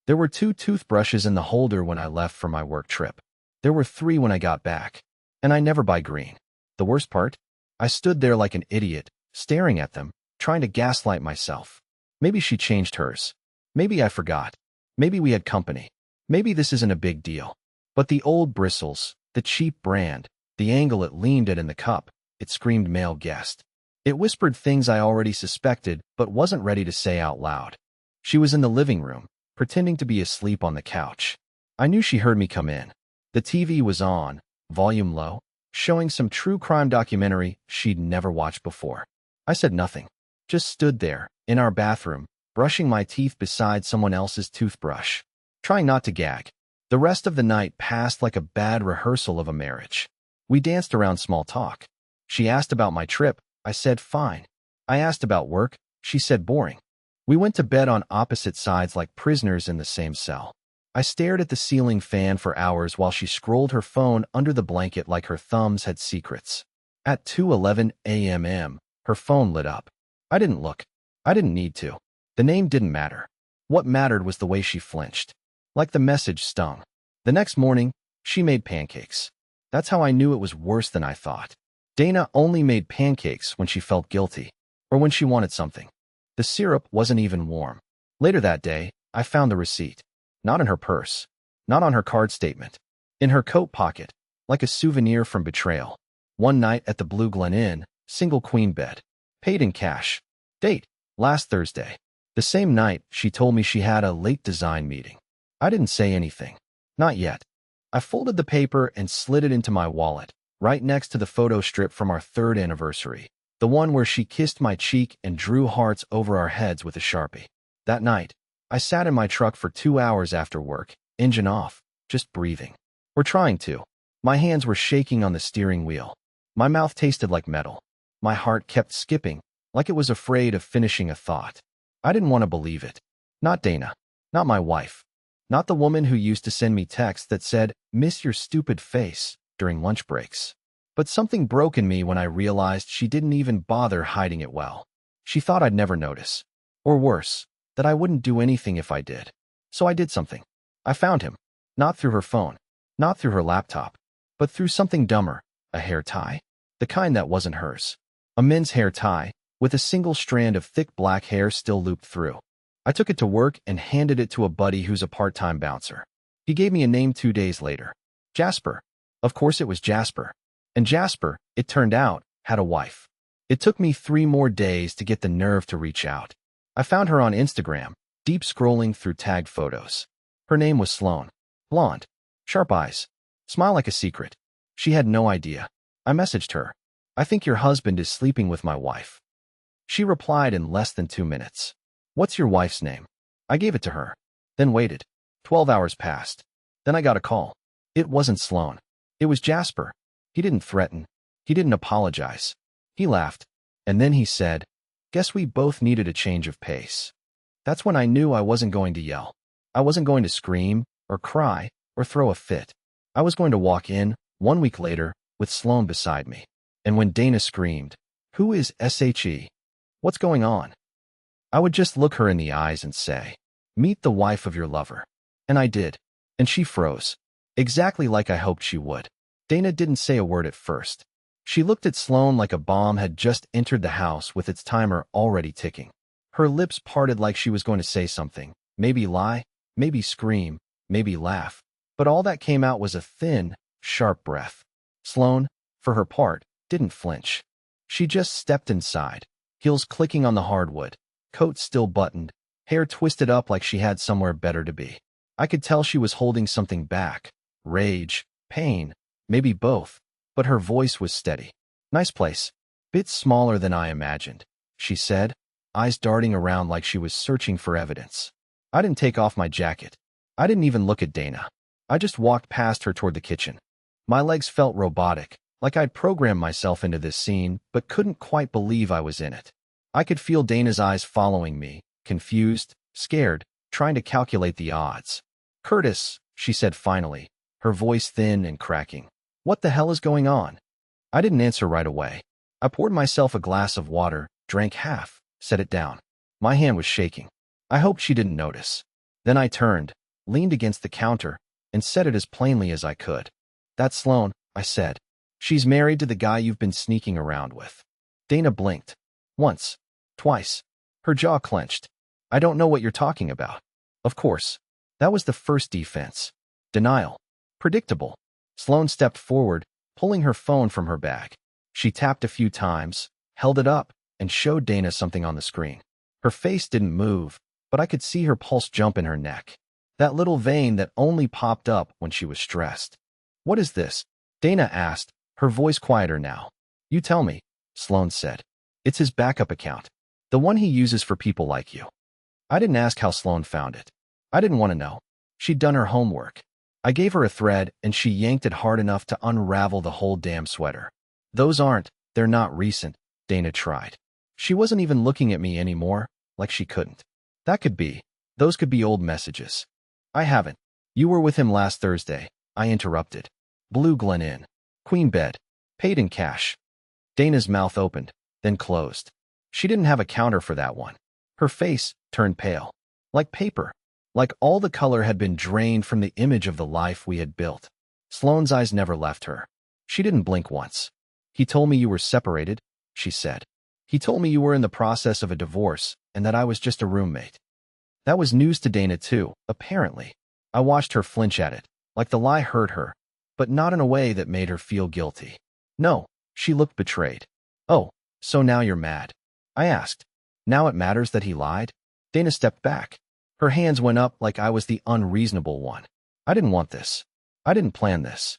There were 2 toothbrushes in the holder when I left for my work trip. There were 3 when I got back. And I never buy green. The worst part? I stood there like an idiot, staring at them, trying to gaslight myself. Maybe she changed hers. Maybe I forgot. Maybe we had company. Maybe this isn't a big deal. But the old bristles, the cheap brand, the angle it leaned at in the cup, it screamed male guest. It whispered things I already suspected but wasn't ready to say out loud. She was in the living room, pretending to be asleep on the couch. I knew she heard me come in. The TV was on, volume low, showing some true crime documentary she'd never watched before. I said nothing, just stood there, in our bathroom, brushing my teeth beside someone else's toothbrush, trying not to gag. The rest of the night passed like a bad rehearsal of a marriage. We danced around small talk. She asked about my trip. I said fine. I asked about work. She said boring. We went to bed on opposite sides like prisoners in the same cell. I stared at the ceiling fan for hours while she scrolled her phone under the blanket like her thumbs had secrets. At 2:11 a.m., her phone lit up. I didn't look. I didn't need to. The name didn't matter. What mattered was the way she flinched. Like the message stung. The next morning, she made pancakes. That's how I knew it was worse than I thought. Dana only made pancakes when she felt guilty, or when she wanted something. The syrup wasn't even warm. Later that day, I found the receipt. Not in her purse. Not on her card statement. In her coat pocket, like a souvenir from betrayal. One night at the Blue Glen Inn, single queen bed. Paid in cash. Date, last Thursday. The same night, she told me she had a late design meeting. I didn't say anything. Not yet. I folded the paper and slid it into my wallet, right next to the photo strip from our 3rd anniversary. The one where she kissed my cheek and drew hearts over our heads with a Sharpie. That night, I sat in my truck for 2 hours after work, engine off, just breathing. Or trying to. My hands were shaking on the steering wheel. My mouth tasted like metal. My heart kept skipping, like it was afraid of finishing a thought. I didn't want to believe it. Not Dana. Not my wife. Not the woman who used to send me texts that said, "Miss your stupid face," during lunch breaks. But something broke in me when I realized she didn't even bother hiding it well. She thought I'd never notice. Or worse, that I wouldn't do anything if I did. So I did something. I found him. Not through her phone. Not through her laptop. But through something dumber. A hair tie. The kind that wasn't hers. A men's hair tie, with a single strand of thick black hair still looped through. I took it to work and handed it to a buddy who's a part-time bouncer. He gave me a name 2 days later. Jasper. Of course it was Jasper. And Jasper, it turned out, had a wife. It took me 3 more days to get the nerve to reach out. I found her on Instagram, deep scrolling through tagged photos. Her name was Sloane. Blonde. Sharp eyes. Smile like a secret. She had no idea. I messaged her. "I think your husband is sleeping with my wife." She replied in less than 2 minutes. "What's your wife's name?" I gave it to her. Then waited. 12 hours passed. Then I got a call. It wasn't Sloane. It was Jasper. He didn't threaten. He didn't apologize. He laughed. And then he said, "Guess we both needed a change of pace." That's when I knew I wasn't going to yell. I wasn't going to scream, or cry, or throw a fit. I was going to walk in, 1 week later, with Sloane beside me. And when Dana screamed, "Who is SHE? What's going on?" I would just look her in the eyes and say, "Meet the wife of your lover." And I did. And she froze. Exactly like I hoped she would. Dana didn't say a word at first. She looked at Sloane like a bomb had just entered the house with its timer already ticking. Her lips parted like she was going to say something. Maybe lie, maybe scream, maybe laugh. But all that came out was a thin, sharp breath. Sloane, for her part, didn't flinch. She just stepped inside, heels clicking on the hardwood, coat still buttoned, hair twisted up like she had somewhere better to be. I could tell she was holding something back. Rage, pain, maybe both. But her voice was steady. "Nice place. Bit smaller than I imagined," she said, eyes darting around like she was searching for evidence. I didn't take off my jacket. I didn't even look at Dana. I just walked past her toward the kitchen. My legs felt robotic, like I'd programmed myself into this scene, but couldn't quite believe I was in it. I could feel Dana's eyes following me, confused, scared, trying to calculate the odds. "Curtis," she said finally, her voice thin and cracking. "What the hell is going on?" I didn't answer right away. I poured myself a glass of water, drank half, set it down. My hand was shaking. I hoped she didn't notice. Then I turned, leaned against the counter, and said it as plainly as I could. "That's Sloan," I said. "She's married to the guy you've been sneaking around with." Dana blinked. Once. Twice. Her jaw clenched. "I don't know what you're talking about." Of course. That was the first defense. Denial. Predictable. Sloan stepped forward, pulling her phone from her bag. She tapped a few times, held it up, and showed Dana something on the screen. Her face didn't move, but I could see her pulse jump in her neck. That little vein that only popped up when she was stressed. "What is this?" Dana asked, her voice quieter now. "You tell me," Sloan said. "It's his backup account. The one he uses for people like you." I didn't ask how Sloan found it. I didn't want to know. She'd done her homework. I gave her a thread, and she yanked it hard enough to unravel the whole damn sweater. They're not recent," Dana tried. She wasn't even looking at me anymore, like she couldn't. Those could be old messages." "I haven't." "You were with him last Thursday," I interrupted. "Blue Glen Inn. Queen bed. Paid in cash." Dana's mouth opened, then closed. She didn't have a counter for that one. Her face turned pale. Like paper. Like all the color had been drained from the image of the life we had built. Sloane's eyes never left her. She didn't blink once. "He told me you were separated," she said. "He told me you were in the process of a divorce and that I was just a roommate." That was news to Dana too, apparently. I watched her flinch at it, like the lie hurt her, but not in a way that made her feel guilty. "No," she looked betrayed. "Oh, so now you're mad?" I asked. "Now it matters that he lied?" Dana stepped back. Her hands went up like I was the unreasonable one. "I didn't want this. I didn't plan this."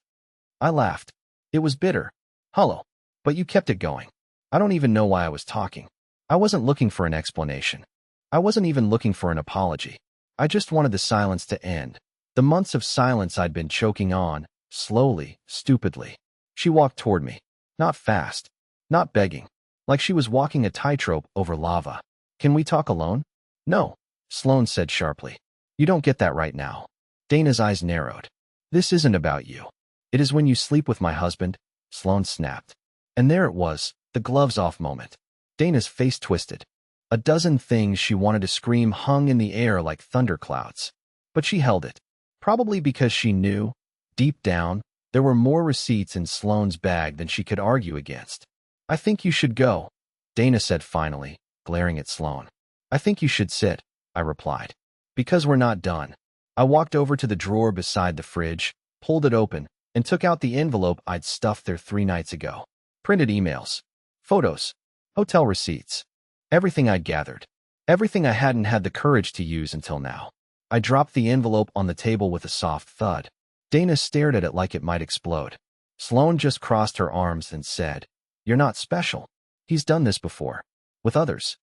I laughed. It was bitter. Hollow. But you kept it going. I don't even know why I was talking. I wasn't looking for an explanation. I wasn't even looking for an apology. I just wanted the silence to end. The months of silence I'd been choking on, slowly, stupidly. She walked toward me. Not fast. Not begging. Like she was walking a tightrope over lava. "Can we talk alone?" "No," Sloan said sharply. "You don't get that right now." Dana's eyes narrowed. "This isn't about you. It is when you sleep with my husband," Sloan snapped. And there it was, the gloves-off moment. Dana's face twisted. A dozen things she wanted to scream hung in the air like thunderclouds. But she held it. Probably because she knew, deep down, there were more receipts in Sloane's bag than she could argue against. "I think you should go," Dana said finally, glaring at Sloan. "I think you should sit," I replied. "Because we're not done." I walked over to the drawer beside the fridge, pulled it open, and took out the envelope I'd stuffed there 3 nights ago. Printed emails. Photos. Hotel receipts. Everything I'd gathered. Everything I hadn't had the courage to use until now. I dropped the envelope on the table with a soft thud. Dana stared at it like it might explode. Sloan just crossed her arms and said, "You're not special. He's done this before. With others."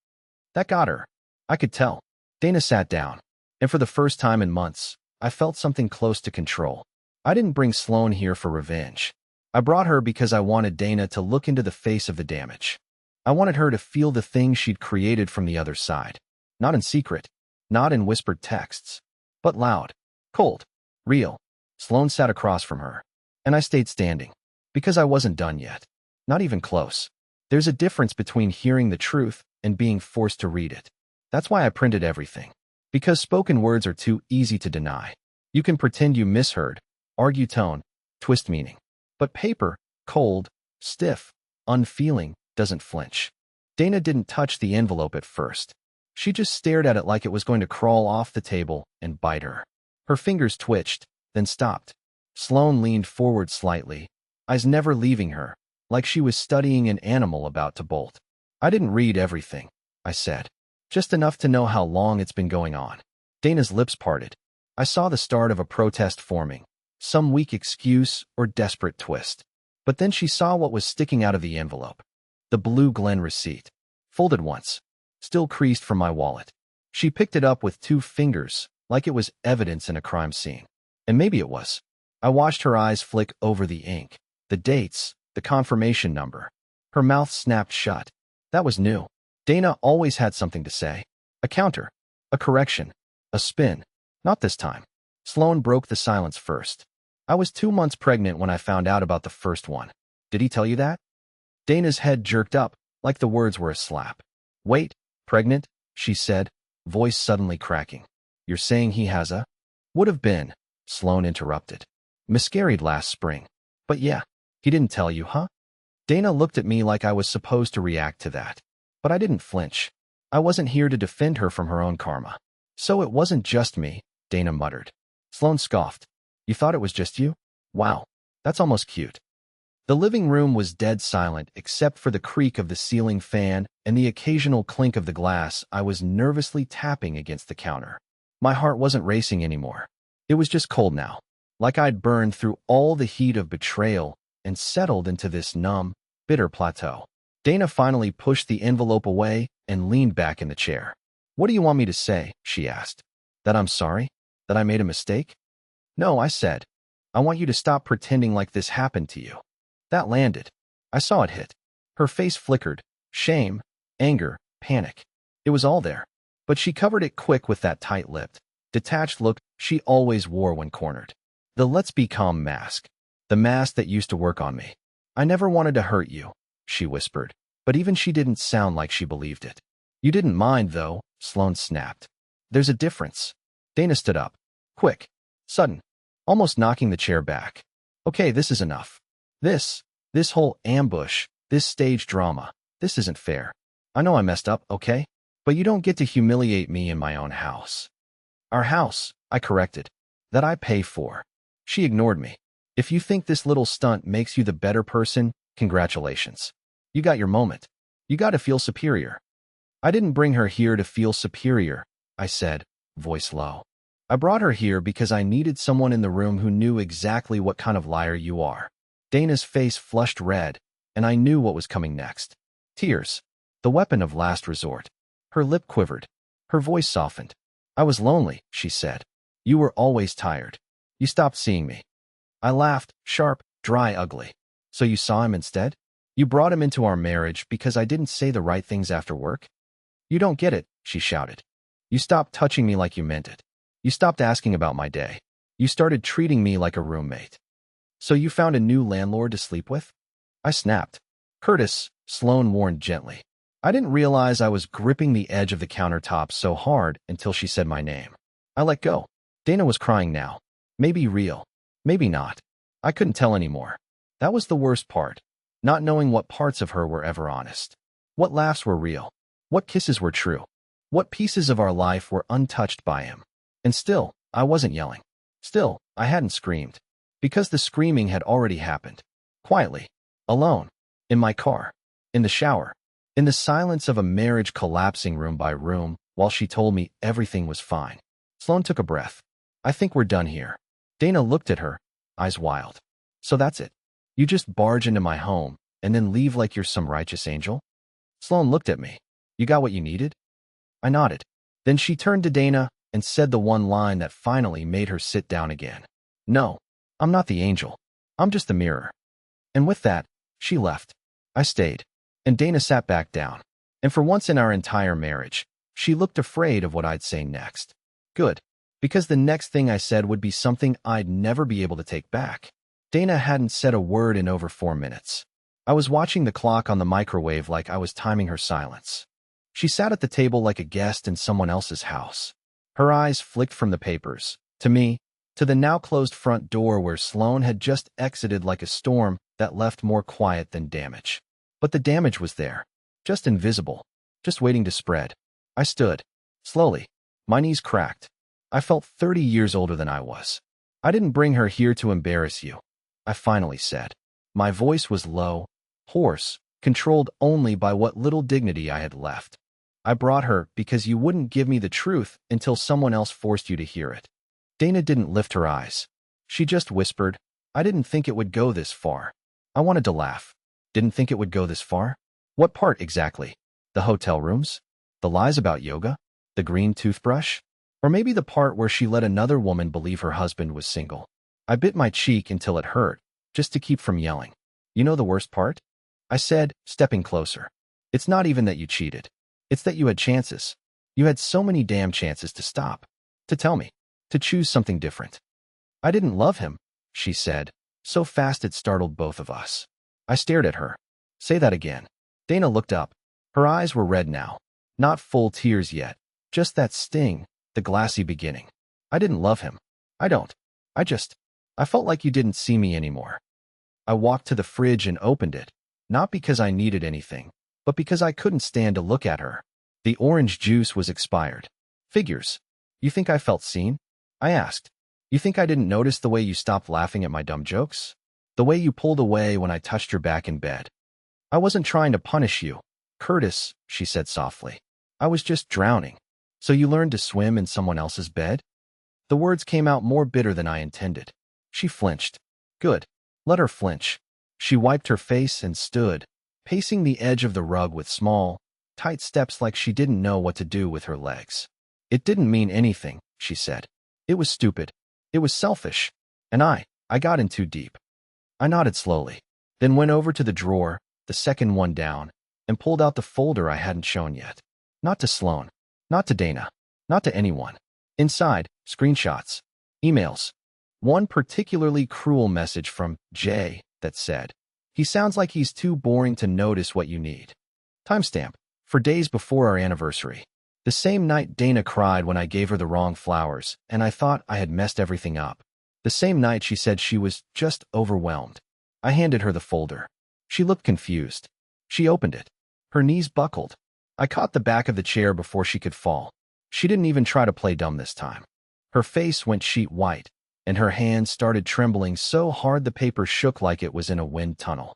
That got her. I could tell. Dana sat down, and for the first time in months, I felt something close to control. I didn't bring Sloan here for revenge. I brought her because I wanted Dana to look into the face of the damage. I wanted her to feel the thing she'd created from the other side. Not in secret, not in whispered texts, but loud, cold, real. Sloan sat across from her, and I stayed standing, because I wasn't done yet. Not even close. There's a difference between hearing the truth and being forced to read it. That's why I printed everything. Because spoken words are too easy to deny. You can pretend you misheard, argue tone, twist meaning. But paper, cold, stiff, unfeeling, doesn't flinch. Dana didn't touch the envelope at first. She just stared at it like it was going to crawl off the table and bite her. Her fingers twitched, then stopped. Sloan leaned forward slightly, eyes never leaving her, like she was studying an animal about to bolt. "I didn't read everything," I said. "Just enough to know how long it's been going on." Dana's lips parted. I saw the start of a protest forming, some weak excuse or desperate twist. But then she saw what was sticking out of the envelope. The Blue Glen receipt. Folded once. Still creased from my wallet. She picked it up with 2 fingers, like it was evidence in a crime scene. And maybe it was. I watched her eyes flick over the ink, the dates, the confirmation number. Her mouth snapped shut. That was new. Dana always had something to say. A counter. A correction. A spin. Not this time. Sloan broke the silence first. "I was 2 months pregnant when I found out about the first one. Did he tell you that?" Dana's head jerked up, like the words were a slap. "Wait, pregnant?" she said, voice suddenly cracking. You're saying he has a... Would have been, Sloane interrupted. Miscarried last spring. But yeah, he didn't tell you, huh? Dana looked at me like I was supposed to react to that. But I didn't flinch. I wasn't here to defend her from her own karma. So it wasn't just me, Dana muttered. Sloane scoffed. You thought it was just you? Wow, that's almost cute. The living room was dead silent except for the creak of the ceiling fan and the occasional clink of the glass I was nervously tapping against the counter. My heart wasn't racing anymore. It was just cold now, like I'd burned through all the heat of betrayal and settled into this numb, bitter plateau. Dana finally pushed the envelope away and leaned back in the chair. What do you want me to say? She asked. That I'm sorry? That I made a mistake? No, I said. I want you to stop pretending like this happened to you. That landed. I saw it hit. Her face flickered. Shame, anger, panic. It was all there. But she covered it quick with that tight-lipped, detached look she always wore when cornered. The let's be calm mask. The mask that used to work on me. I never wanted to hurt you, she whispered. But even she didn't sound like she believed it. You didn't mind, though, Sloane snapped. There's a difference. Dana stood up. Quick. Sudden. Almost knocking the chair back. Okay, this is enough. This whole ambush, this stage drama, this isn't fair. I know I messed up, okay? But you don't get to humiliate me in my own house. Our house, I corrected. That I pay for. She ignored me. If you think this little stunt makes you the better person, congratulations. You got your moment. You got to feel superior. I didn't bring her here to feel superior, I said, voice low. I brought her here because I needed someone in the room who knew exactly what kind of liar you are. Dana's face flushed red, and I knew what was coming next. Tears. The weapon of last resort. Her lip quivered. Her voice softened. I was lonely, she said. You were always tired. You stopped seeing me. I laughed, sharp, dry, ugly. So you saw him instead? You brought him into our marriage because I didn't say the right things after work? You don't get it, she shouted. You stopped touching me like you meant it. You stopped asking about my day. You started treating me like a roommate. So you found a new landlord to sleep with? I snapped. Curtis, Sloane warned gently. I didn't realize I was gripping the edge of the countertop so hard until she said my name. I let go. Dana was crying now. Maybe real. Maybe not. I couldn't tell anymore. That was the worst part. Not knowing what parts of her were ever honest. What laughs were real. What kisses were true. What pieces of our life were untouched by him. And still, I wasn't yelling. Still, I hadn't screamed. Because the screaming had already happened. Quietly. Alone. In my car. In the shower. In the silence of a marriage collapsing room by room, while she told me everything was fine. Sloane took a breath. I think we're done here. Dana looked at her, eyes wild. So that's it. You just barge into my home, and then leave like you're some righteous angel? Sloane looked at me. You got what you needed? I nodded. Then she turned to Dana and said the one line that finally made her sit down again. No, I'm not the angel. I'm just the mirror. And with that, she left. I stayed. And Dana sat back down. And for once in our entire marriage, she looked afraid of what I'd say next. Good. Because the next thing I said would be something I'd never be able to take back. Dana hadn't said a word in over 4 minutes. I was watching the clock on the microwave like I was timing her silence. She sat at the table like a guest in someone else's house. Her eyes flicked from the papers, to me, to the now-closed front door where Sloane had just exited like a storm that left more quiet than damage. But the damage was there, just invisible, just waiting to spread. I stood, slowly. My knees cracked. I felt 30 years older than I was. I didn't bring her here to embarrass you, I finally said. My voice was low, hoarse, controlled only by what little dignity I had left. I brought her because you wouldn't give me the truth until someone else forced you to hear it. Dana didn't lift her eyes. She just whispered, I didn't think it would go this far. I wanted to laugh. Didn't think it would go this far? What part exactly? The hotel rooms? The lies about yoga? The green toothbrush? Or maybe the part where she let another woman believe her husband was single? I bit my cheek until it hurt, just to keep from yelling. You know the worst part? I said, stepping closer. It's not even that you cheated. It's that you had chances. You had so many damn chances to stop. To tell me. To choose something different. I didn't love him, she said, so fast it startled both of us. I stared at her. Say that again. Dana looked up. Her eyes were red now. Not full tears yet. Just that sting, the glassy beginning. I didn't love him. I don't. I felt like you didn't see me anymore. I walked to the fridge and opened it, not because I needed anything, but because I couldn't stand to look at her. The orange juice was expired. Figures. You think I felt seen? I asked. You think I didn't notice the way you stopped laughing at my dumb jokes? The way you pulled away when I touched your back in bed? I wasn't trying to punish you, Curtis, she said softly. I was just drowning. So you learned to swim in someone else's bed? The words came out more bitter than I intended. She flinched. Good. Let her flinch. She wiped her face and stood, pacing the edge of the rug with small, tight steps like she didn't know what to do with her legs. It didn't mean anything, she said. It was stupid. It was selfish. And I got in too deep. I nodded slowly, then went over to the drawer, the second one down, and pulled out the folder I hadn't shown yet. Not to Sloan. Not to Dana. Not to anyone. Inside, screenshots. Emails. One particularly cruel message from Jay that said, "He sounds like he's too boring to notice what you need." Timestamp. For days before our anniversary. The same night Dana cried when I gave her the wrong flowers, and I thought I had messed everything up. The same night she said she was just overwhelmed. I handed her the folder. She looked confused. She opened it. Her knees buckled. I caught the back of the chair before she could fall. She didn't even try to play dumb this time. Her face went sheet white, and her hands started trembling so hard the paper shook like it was in a wind tunnel.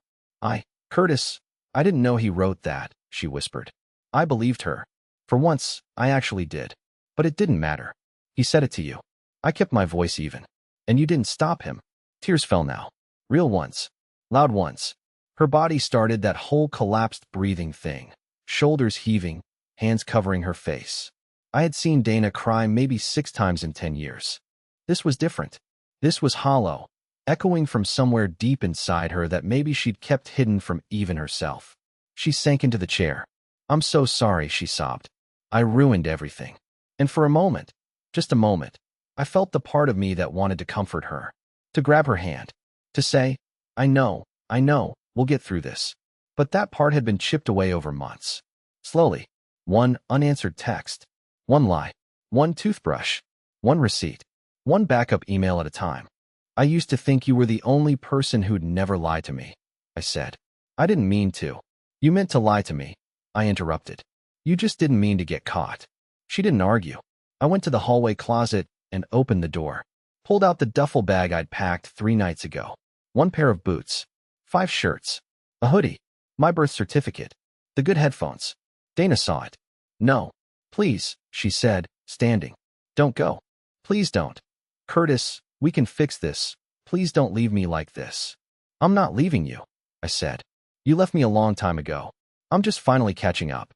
Curtis, I didn't know he wrote that, she whispered. I believed her. For once, I actually did. But it didn't matter. He said it to you. I kept my voice even. And you didn't stop him. Tears fell now. Real ones. Loud ones. Her body started that whole collapsed breathing thing. Shoulders heaving, hands covering her face. I had seen Dana cry maybe 6 times in 10 years. This was different. This was hollow, echoing from somewhere deep inside her that maybe she'd kept hidden from even herself. She sank into the chair. I'm so sorry, she sobbed. I ruined everything. And for a moment, just a moment, I felt the part of me that wanted to comfort her, to grab her hand, to say, I know, we'll get through this. But that part had been chipped away over months. Slowly, one unanswered text, one lie, one toothbrush, one receipt, one backup email at a time. I used to think you were the only person who'd never lie to me, I said. I didn't mean to. You meant to lie to me, I interrupted. You just didn't mean to get caught. She didn't argue. I went to the hallway closet and opened the door, pulled out the duffel bag I'd packed 3 nights ago. 1 pair of boots, 5 shirts, a hoodie, my birth certificate, the good headphones. Dana saw it. No, please, she said, standing. Don't go. Please don't. Curtis, we can fix this. Please don't leave me like this. I'm not leaving you, I said. You left me a long time ago. I'm just finally catching up.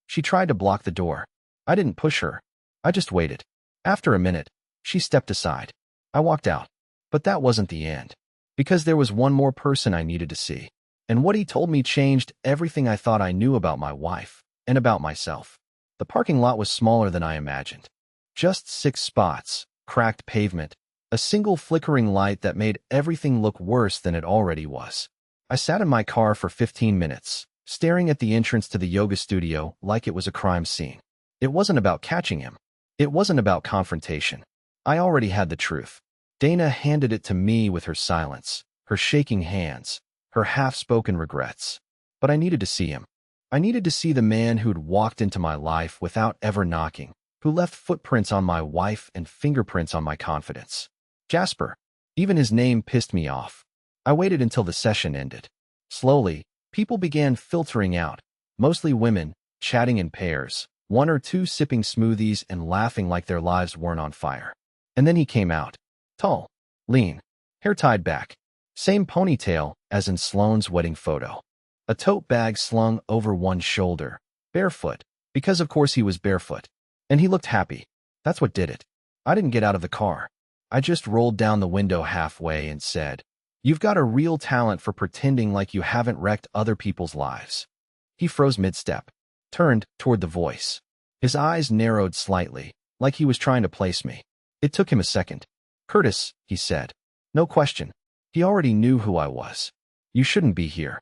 She tried to block the door. I didn't push her. I just waited. After a minute, she stepped aside. I walked out. But that wasn't the end. Because there was one more person I needed to see. And what he told me changed everything I thought I knew about my wife and about myself. The parking lot was smaller than I imagined. Just 6 spots, cracked pavement, a single flickering light that made everything look worse than it already was. I sat in my car for 15 minutes, staring at the entrance to the yoga studio like it was a crime scene. It wasn't about catching him. It wasn't about confrontation. I already had the truth. Dana handed it to me with her silence, her shaking hands, her half-spoken regrets. But I needed to see him. I needed to see the man who'd walked into my life without ever knocking, who left footprints on my wife and fingerprints on my confidence. Jasper. Even his name pissed me off. I waited until the session ended. Slowly, people began filtering out, mostly women, chatting in pairs, 1 or 2 sipping smoothies and laughing like their lives weren't on fire. And then he came out. Tall, lean, hair tied back, same ponytail as in Sloane's wedding photo. A tote bag slung over one shoulder, barefoot, because of course he was barefoot. And he looked happy. That's what did it. I didn't get out of the car. I just rolled down the window halfway and said, "You've got a real talent for pretending like you haven't wrecked other people's lives." He froze mid-step, turned toward the voice. His eyes narrowed slightly, like he was trying to place me. It took him a second. "Curtis," he said. No question. He already knew who I was. "You shouldn't be here.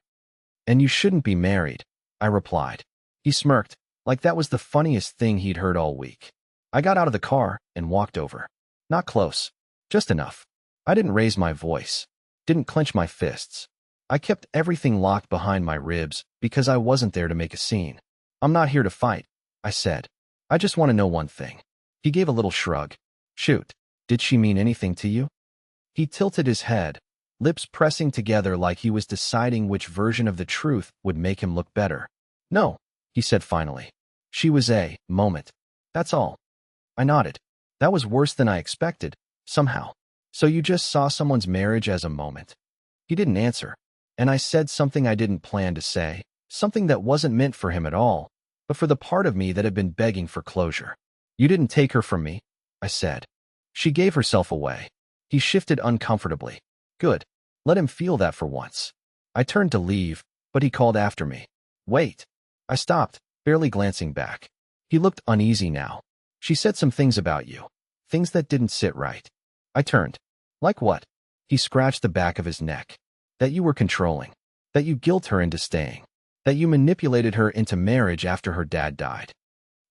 And you shouldn't be married," I replied. He smirked, like that was the funniest thing he'd heard all week. I got out of the car and walked over. Not close. Just enough. I didn't raise my voice. Didn't clench my fists. I kept everything locked behind my ribs because I wasn't there to make a scene. I'm not here to fight, I said. I just want to know one thing. He gave a little shrug. Shoot. Did she mean anything to you? He tilted his head, lips pressing together like he was deciding which version of the truth would make him look better. No, he said finally. She was a moment. That's all. I nodded. That was worse than I expected, somehow. So you just saw someone's marriage as a moment? He didn't answer, and I said something I didn't plan to say, something that wasn't meant for him at all, but for the part of me that had been begging for closure. You didn't take her from me, I said. She gave herself away. He shifted uncomfortably. Good. Let him feel that for once. I turned to leave, but he called after me. Wait. I stopped, barely glancing back. He looked uneasy now. She said some things about you. Things that didn't sit right. I turned. Like what? He scratched the back of his neck. That you were controlling. That you guilt her into staying. That you manipulated her into marriage after her dad died.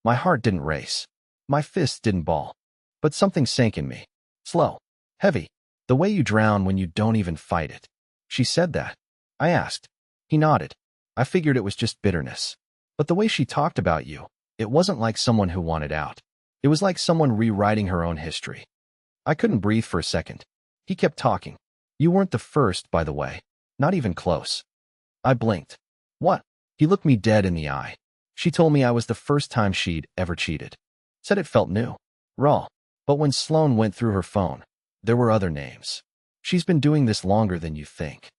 My heart didn't race. My fists didn't ball. But something sank in me. Slow. Heavy. The way you drown when you don't even fight it. She said that. I asked. He nodded. I figured it was just bitterness. But the way she talked about you, it wasn't like someone who wanted out. It was like someone rewriting her own history. I couldn't breathe for a second. He kept talking. You weren't the first, by the way. Not even close. I blinked. What? He looked me dead in the eye. She told me I was the first time she'd ever cheated. Said it felt new. Raw. But when Sloane went through her phone, there were other names. She's been doing this longer than you think.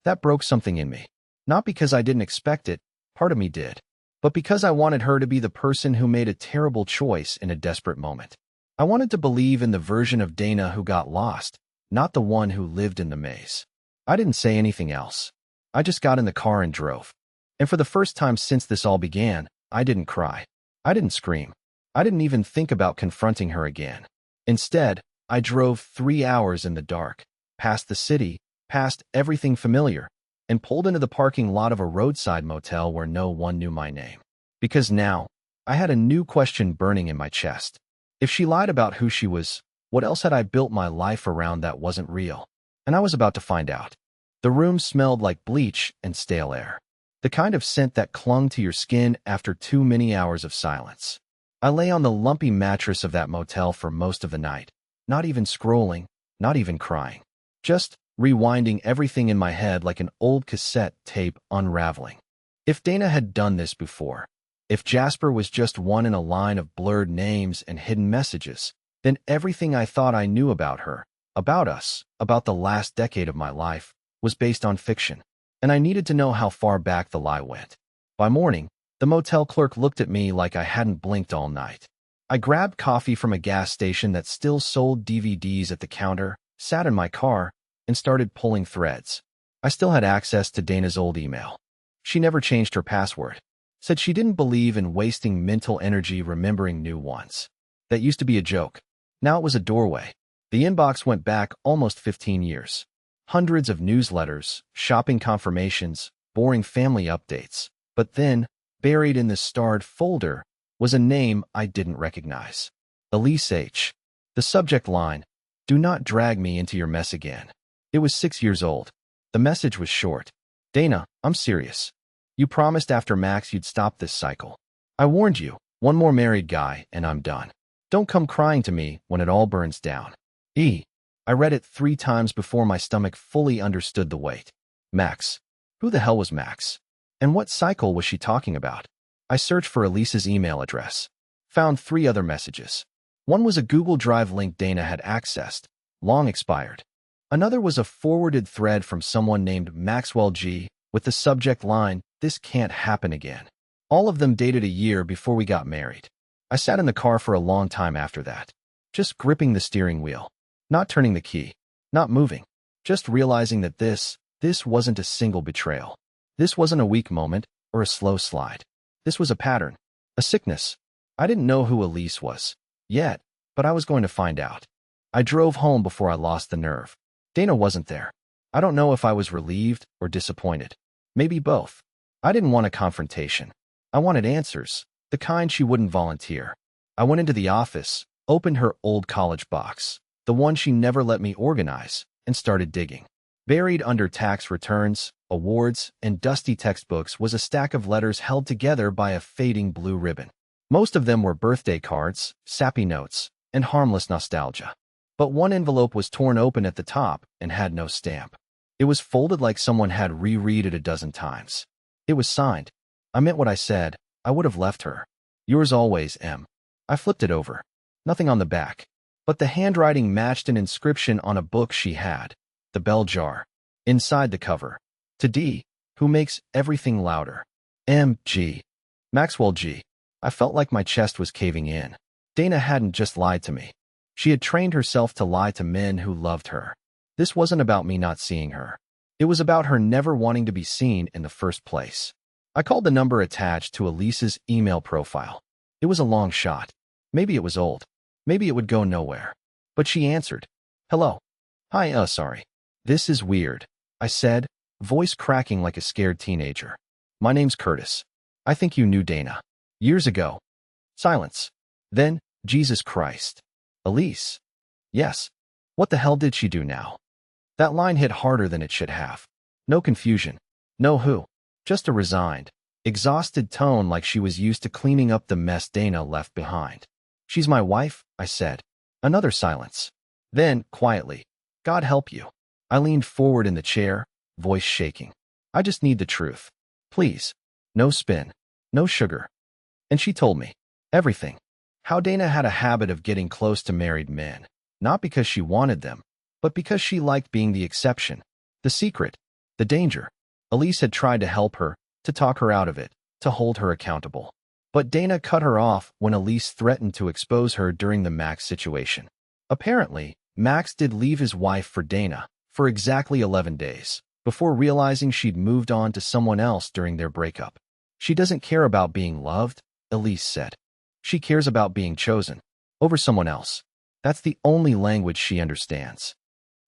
That broke something in me. Not because I didn't expect it, part of me did, but because I wanted her to be the person who made a terrible choice in a desperate moment. I wanted to believe in the version of Dana who got lost, not the one who lived in the maze. I didn't say anything else. I just got in the car and drove. And for the first time since this all began, I didn't cry. I didn't scream. I didn't even think about confronting her again. Instead, I drove 3 hours in the dark, past the city, past everything familiar, and pulled into the parking lot of a roadside motel where no one knew my name. Because now, I had a new question burning in my chest. If she lied about who she was, what else had I built my life around that wasn't real? And I was about to find out. The room smelled like bleach and stale air. The kind of scent that clung to your skin after too many hours of silence. I lay on the lumpy mattress of that motel for most of the night, not even scrolling, not even crying. Just rewinding everything in my head like an old cassette tape unraveling. If Dana had done this before, if Jasper was just one in a line of blurred names and hidden messages, then everything I thought I knew about her, about us, about the last decade of my life, was based on fiction. And I needed to know how far back the lie went. By morning, the motel clerk looked at me like I hadn't blinked all night. I grabbed coffee from a gas station that still sold DVDs at the counter, sat in my car, and started pulling threads. I still had access to Dana's old email. She never changed her password. Said she didn't believe in wasting mental energy remembering new ones. That used to be a joke. Now it was a doorway. The inbox went back almost 15 years. Hundreds of newsletters, shopping confirmations, boring family updates. But then, buried in the starred folder, was a name I didn't recognize. Elise H. The subject line, "Do not drag me into your mess again." It was 6 years old. The message was short. Dana, I'm serious. You promised after Max you'd stop this cycle. I warned you, one more married guy and I'm done. Don't come crying to me when it all burns down. I read it 3 times before my stomach fully understood the weight. Max. Who the hell was Max? And what cycle was she talking about? I searched for Elise's email address. Found 3 other messages. One was a Google Drive link Dana had accessed, long expired. Another was a forwarded thread from someone named Maxwell G, with the subject line, "This can't happen again." All of them dated a year before we got married. I sat in the car for a long time after that, just gripping the steering wheel, not turning the key, not moving, just realizing that this wasn't a single betrayal. This wasn't a weak moment or a slow slide. This was a pattern, a sickness. I didn't know who Elise was yet, but I was going to find out. I drove home before I lost the nerve. Dana wasn't there. I don't know if I was relieved or disappointed. Maybe both. I didn't want a confrontation. I wanted answers, the kind she wouldn't volunteer. I went into the office, opened her old college box, the one she never let me organize, and started digging. Buried under tax returns, awards, and dusty textbooks was a stack of letters held together by a fading blue ribbon. Most of them were birthday cards, sappy notes, and harmless nostalgia. But one envelope was torn open at the top and had no stamp. It was folded like someone had reread it a dozen times. It was signed. I meant what I said. I would have left her. Yours always, M. I flipped it over. Nothing on the back. But the handwriting matched an inscription on a book she had. The bell jar. Inside the cover. To D, who makes everything louder. M. G. Maxwell G. I felt like my chest was caving in. Dana hadn't just lied to me. She had trained herself to lie to men who loved her. This wasn't about me not seeing her. It was about her never wanting to be seen in the first place. I called the number attached to Elise's email profile. It was a long shot. Maybe it was old. Maybe it would go nowhere. But she answered. Hello. Hi, sorry. This is weird, I said, voice cracking like a scared teenager. My name's Curtis. I think you knew Dana. Years ago. Silence. Then, Jesus Christ. Elise. Yes. What the hell did she do now? That line hit harder than it should have. No confusion. No who. Just a resigned, exhausted tone like she was used to cleaning up the mess Dana left behind. She's my wife, I said. Another silence. Then, quietly, God help you. I leaned forward in the chair, voice shaking. I just need the truth. Please. No spin. No sugar. And she told me. Everything. How Dana had a habit of getting close to married men. Not because she wanted them, but because she liked being the exception. The secret. The danger. Elise had tried to help her, to talk her out of it, to hold her accountable. But Dana cut her off when Elise threatened to expose her during the Max situation. Apparently, Max did leave his wife for Dana for exactly 11 days, before realizing she'd moved on to someone else during their breakup. She doesn't care about being loved, Elise said. She cares about being chosen, over someone else. That's the only language she understands.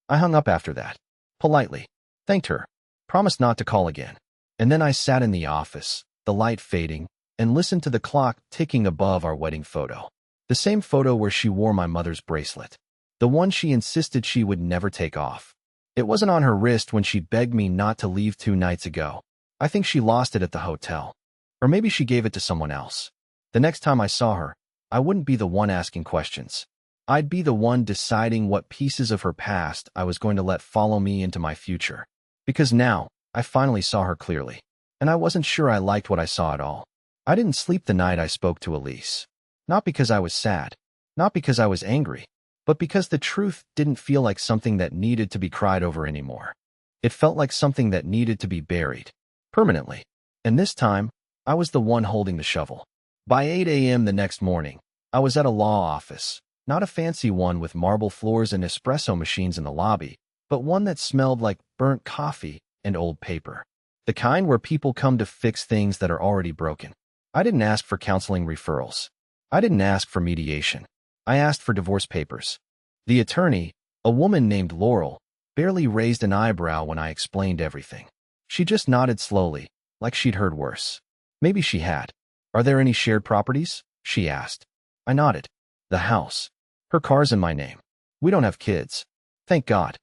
I hung up after that. Politely. Thanked her. Promised not to call again. And then I sat in the office, the light fading, and listened to the clock ticking above our wedding photo. The same photo where she wore my mother's bracelet. The one she insisted she would never take off. It wasn't on her wrist when she begged me not to leave 2 nights ago. I think she lost it at the hotel. Or maybe she gave it to someone else. The next time I saw her, I wouldn't be the one asking questions. I'd be the one deciding what pieces of her past I was going to let follow me into my future. Because now, I finally saw her clearly. And I wasn't sure I liked what I saw at all. I didn't sleep the night I spoke to Elise. Not because I was sad. Not because I was angry. But because the truth didn't feel like something that needed to be cried over anymore. It felt like something that needed to be buried. Permanently. And this time, I was the one holding the shovel. By 8 a.m. the next morning, I was at a law office. Not a fancy one with marble floors and espresso machines in the lobby, but one that smelled like burnt coffee and old paper. The kind where people come to fix things that are already broken. I didn't ask for counseling referrals. I didn't ask for mediation. I asked for divorce papers. The attorney, a woman named Laurel, barely raised an eyebrow when I explained everything. She just nodded slowly, like she'd heard worse. Maybe she had. Are there any shared properties? She asked. I nodded. The house. Her car's in my name. We don't have kids. Thank God.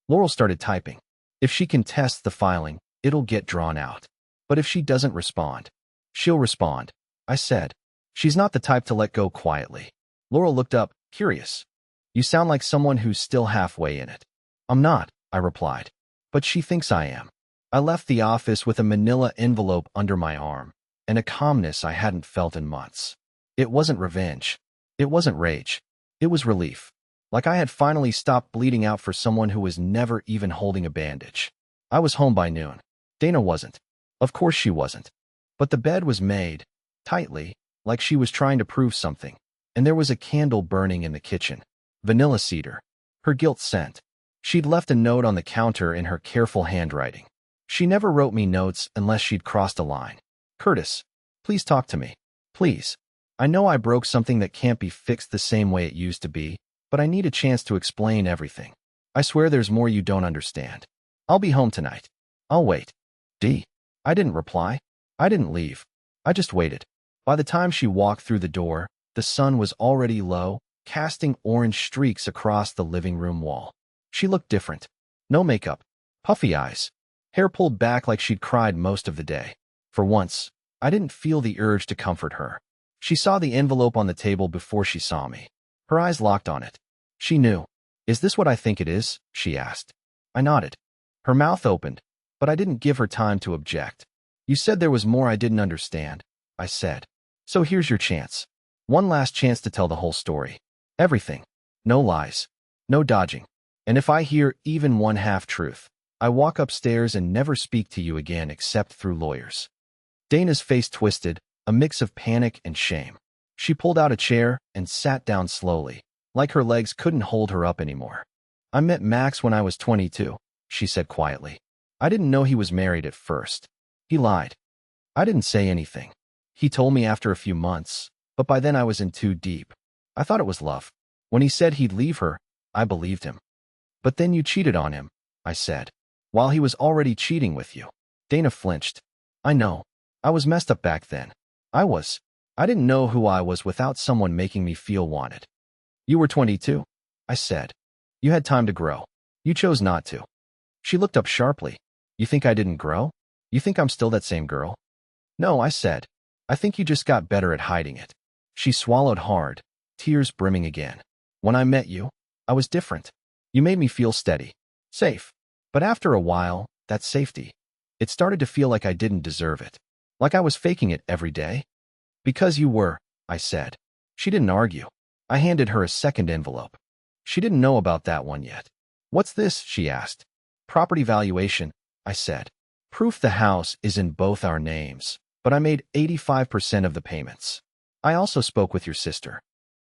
Laurel started typing. If she contests the filing, it'll get drawn out. But if she doesn't respond, she'll respond, I said. She's not the type to let go quietly. Laurel looked up, curious. You sound like someone who's still halfway in it. I'm not, I replied. But she thinks I am. I left the office with a manila envelope under my arm, and a calmness I hadn't felt in months. It wasn't revenge. It wasn't rage. It was relief. Like I had finally stopped bleeding out for someone who was never even holding a bandage. I was home by noon. Dana wasn't. Of course she wasn't. But the bed was made, tightly, like she was trying to prove something. And there was a candle burning in the kitchen. Vanilla cedar. Her guilt scent. She'd left a note on the counter in her careful handwriting. She never wrote me notes unless she'd crossed a line. Curtis, please talk to me. Please. I know I broke something that can't be fixed the same way it used to be, but I need a chance to explain everything. I swear there's more you don't understand. I'll be home tonight. I'll wait. D. I didn't reply. I didn't leave. I just waited. By the time she walked through the door, The sun was already low, casting orange streaks across the living room wall. She looked different. No makeup, puffy eyes, hair pulled back like she'd cried most of the day. For once, I didn't feel the urge to comfort her. She saw the envelope on the table before she saw me. Her eyes locked on it. She knew. "Is this what I think it is?" she asked. I nodded. Her mouth opened, but I didn't give her time to object. "You said there was more I didn't understand," I said. "So here's your chance. One last chance to tell the whole story. Everything. No lies. No dodging. And if I hear even one half-truth, I walk upstairs and never speak to you again except through lawyers." Dana's face twisted, a mix of panic and shame. She pulled out a chair and sat down slowly, like her legs couldn't hold her up anymore. "I met Max when I was 22, she said quietly. "I didn't know he was married at first. He lied. I didn't say anything. He told me after a few months, but by then I was in too deep. I thought it was love. When he said he'd leave her, I believed him." "But then you cheated on him," I said, "while he was already cheating with you." Dana flinched. "I know. I was messed up back then. I didn't know who I was without someone making me feel wanted." "You were 22, I said. "You had time to grow. You chose not to." She looked up sharply. "You think I didn't grow? You think I'm still that same girl?" "No," I said. "I think you just got better at hiding it." She swallowed hard, tears brimming again. "When I met you, I was different. You made me feel steady, safe. But after a while, that safety, it started to feel like I didn't deserve it. Like I was faking it every day." "Because you were," I said. She didn't argue. I handed her a second envelope. She didn't know about that one yet. "What's this?" she asked. "Property valuation," I said. "Proof the house is in both our names, but I made 85% of the payments. I also spoke with your sister."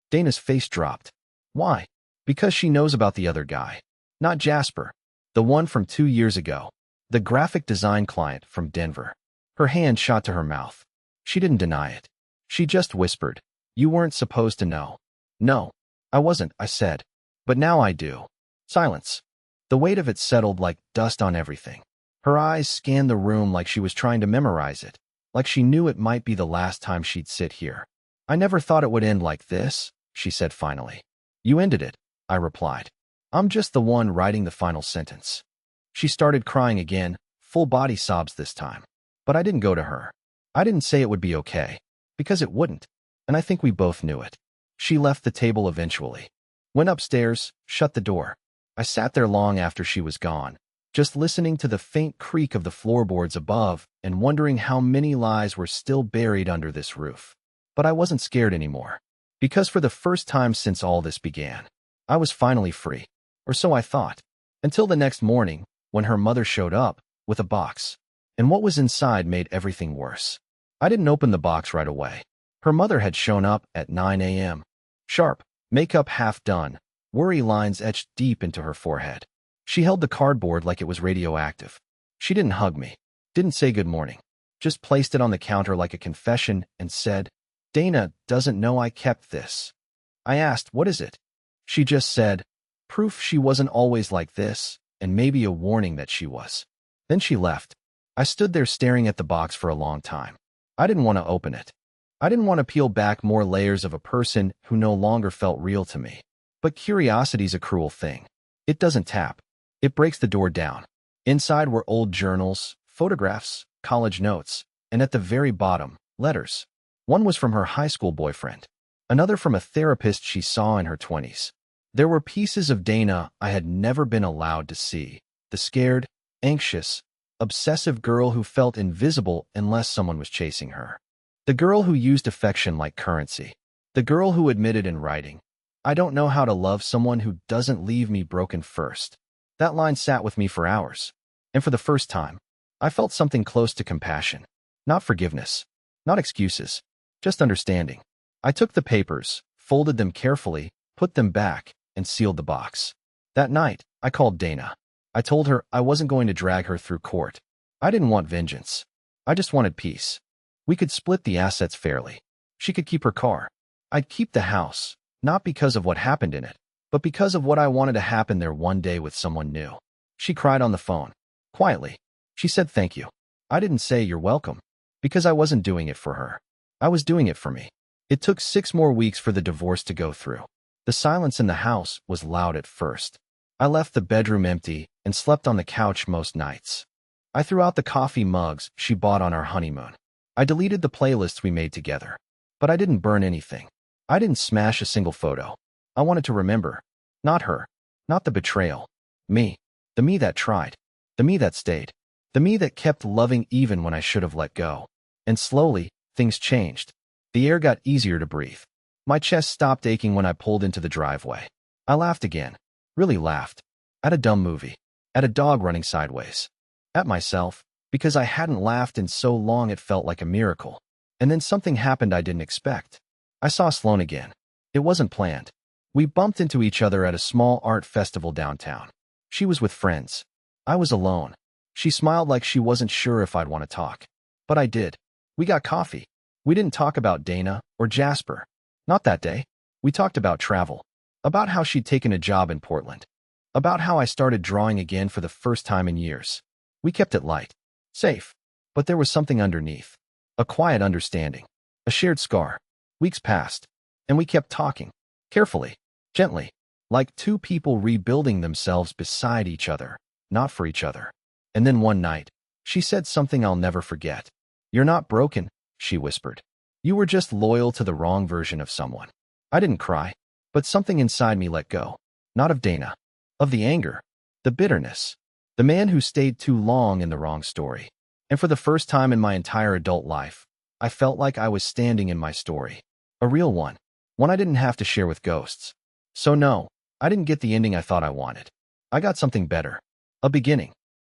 Dana's face dropped. "Why?" "Because she knows about the other guy. Not Jasper. The one from 2 years ago. The graphic design client from Denver." Her hand shot to her mouth. She didn't deny it. She just whispered, "You weren't supposed to know." "No, I wasn't," I said. "But now I do." Silence. The weight of it settled like dust on everything. Her eyes scanned the room like she was trying to memorize it, like she knew it might be the last time she'd sit here. "I never thought it would end like this," she said finally. "You ended it," I replied. "I'm just the one writing the final sentence." She started crying again, full body sobs this time. But I didn't go to her. I didn't say it would be okay, because it wouldn't, and I think we both knew it. She left the table eventually. Went upstairs, shut the door. I sat there long after she was gone, just listening to the faint creak of the floorboards above and wondering how many lies were still buried under this roof. But I wasn't scared anymore, because for the first time since all this began, I was finally free, or so I thought, until the next morning when her mother showed up with a box. And what was inside made everything worse. I didn't open the box right away. Her mother had shown up at 9 a.m. Sharp, makeup half done, worry lines etched deep into her forehead. She held the cardboard like it was radioactive. She didn't hug me, didn't say good morning, just placed it on the counter like a confession and said, "Dana doesn't know I kept this." I asked, "What is it?" She just said, "Proof she wasn't always like this, and maybe a warning that she was." Then she left. I stood there staring at the box for a long time. I didn't want to open it. I didn't want to peel back more layers of a person who no longer felt real to me. But curiosity's a cruel thing. It doesn't tap. It breaks the door down. Inside were old journals, photographs, college notes, and at the very bottom, letters. One was from her high school boyfriend. Another from a therapist she saw in her 20s. There were pieces of Dana I had never been allowed to see. The scared, anxious, obsessive girl who felt invisible unless someone was chasing her. The girl who used affection like currency. The girl who admitted in writing, "I don't know how to love someone who doesn't leave me broken first." That line sat with me for hours. And for the first time, I felt something close to compassion. Not forgiveness. Not excuses. Just understanding. I took the papers, folded them carefully, put them back, and sealed the box. That night, I called Dana. I told her I wasn't going to drag her through court. I didn't want vengeance. I just wanted peace. We could split the assets fairly. She could keep her car. I'd keep the house, not because of what happened in it, but because of what I wanted to happen there one day with someone new. She cried on the phone. Quietly. She said thank you. I didn't say you're welcome, because I wasn't doing it for her. I was doing it for me. It took 6 more weeks for the divorce to go through. The silence in the house was loud at first. I left the bedroom empty and slept on the couch most nights. I threw out the coffee mugs she bought on our honeymoon. I deleted the playlists we made together. But I didn't burn anything. I didn't smash a single photo. I wanted to remember. Not her. Not the betrayal. Me. The me that tried. The me that stayed. The me that kept loving even when I should have let go. And slowly, things changed. The air got easier to breathe. My chest stopped aching when I pulled into the driveway. I laughed again. Really laughed. At a dumb movie. At a dog running sideways. At myself, because I hadn't laughed in so long it felt like a miracle. And then something happened I didn't expect. I saw Sloane again. It wasn't planned. We bumped into each other at a small art festival downtown. She was with friends. I was alone. She smiled like she wasn't sure if I'd want to talk. But I did. We got coffee. We didn't talk about Dana or Jasper. Not that day. We talked about travel. About how she'd taken a job in Portland. About how I started drawing again for the first time in years. We kept it light. Safe. But there was something underneath. A quiet understanding. A shared scar. Weeks passed. And we kept talking. Carefully. Gently. Like two people rebuilding themselves beside each other. Not for each other. And then one night, she said something I'll never forget. "You're not broken," she whispered. "You were just loyal to the wrong version of someone." I didn't cry. But something inside me let go. Not of Dana. Of the anger. The bitterness. The man who stayed too long in the wrong story. And for the first time in my entire adult life, I felt like I was standing in my story. A real one. One I didn't have to share with ghosts. So no, I didn't get the ending I thought I wanted. I got something better. A beginning.